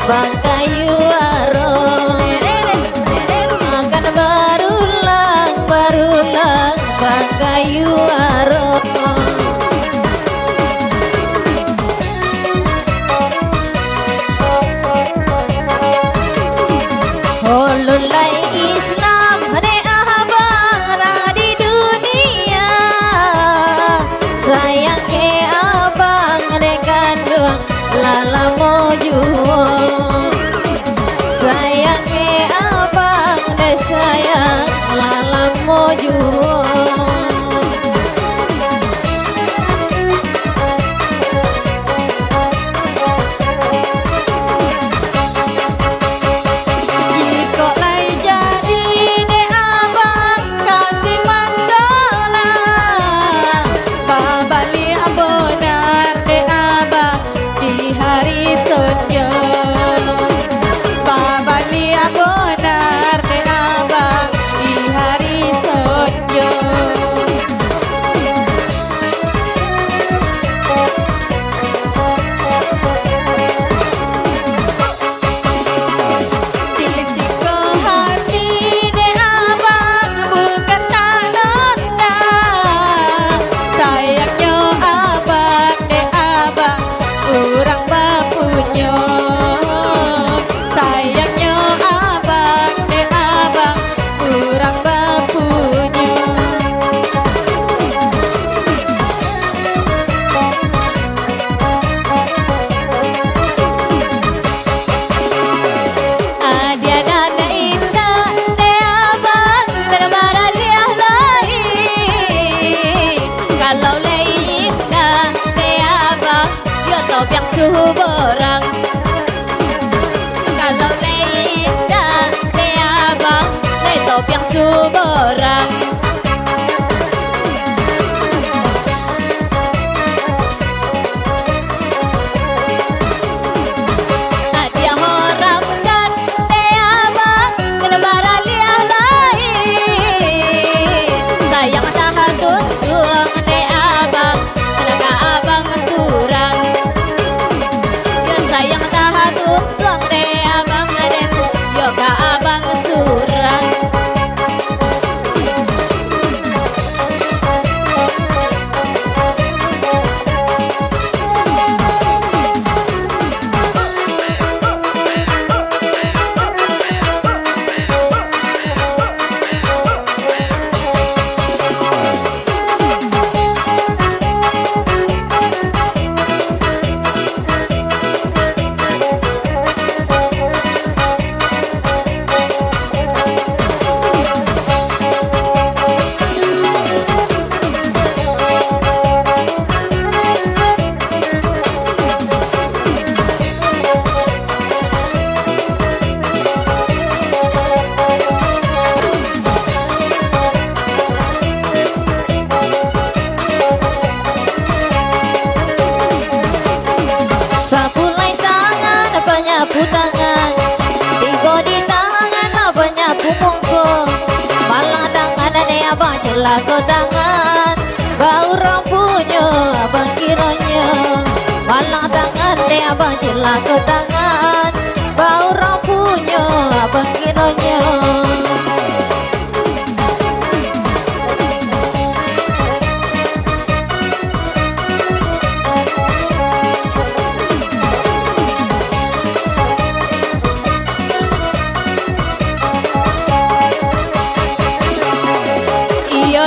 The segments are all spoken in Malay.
Bangkayu Arong akan berulang Bangkayu Arong. Holulai Islam hane abang di dunia, sayang ke abang kandung lala moju, sayang ke abang sayang lala moju. Suhu borang kalau leida le abang le top yang suhu borang. Dia orang dan le abang kenebara liah lain, sayang tahan tuntung le abang kenaka abang surang. Sayang tahan tuntung de abang aden yoga abang surang. Sapulai tangan apa nyapu tangan, tiba di tangan apa nyapu mongko, malah tangan ane abang celaka tangan, bau rampunya abang kiranya, malah tangan ane abang celaka tangan, bau rampunya abang kiranya.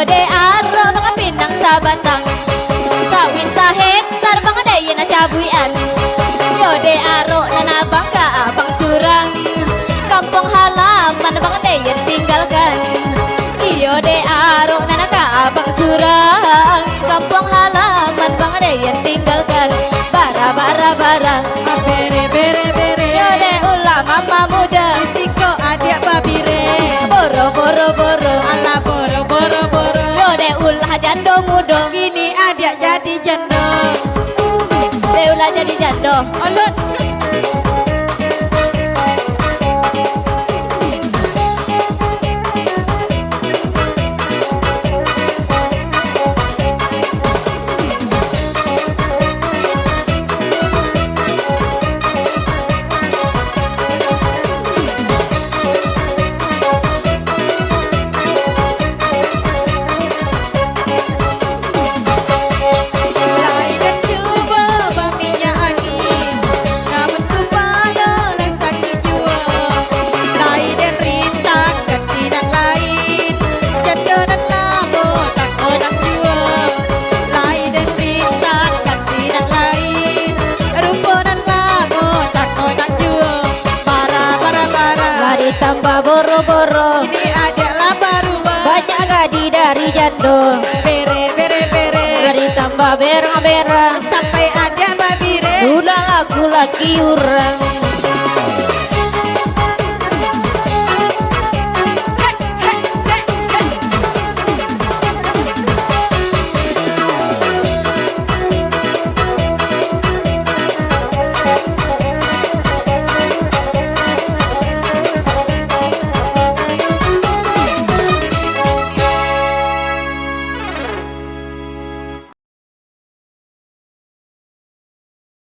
De aro mga pinang sa batang, sawin sa hektar mga dayan na cabuyan. Yo de aro na nabang ka abang surang, kampong halaman mga dayan tinggalkan. Iyo de aro na nakaabang surang, kampong halaman mga dayan tinggalkan. Bara bara bara Bere bere bere, yo de ulah mama muda, Tiko adik babire, boro boro boro ala boro boro boro. yo de ulah jando mudo, Ini adik jadi janda. de ulah jadi jando. Alut. berang sampai ada babire. udah lagu laki orang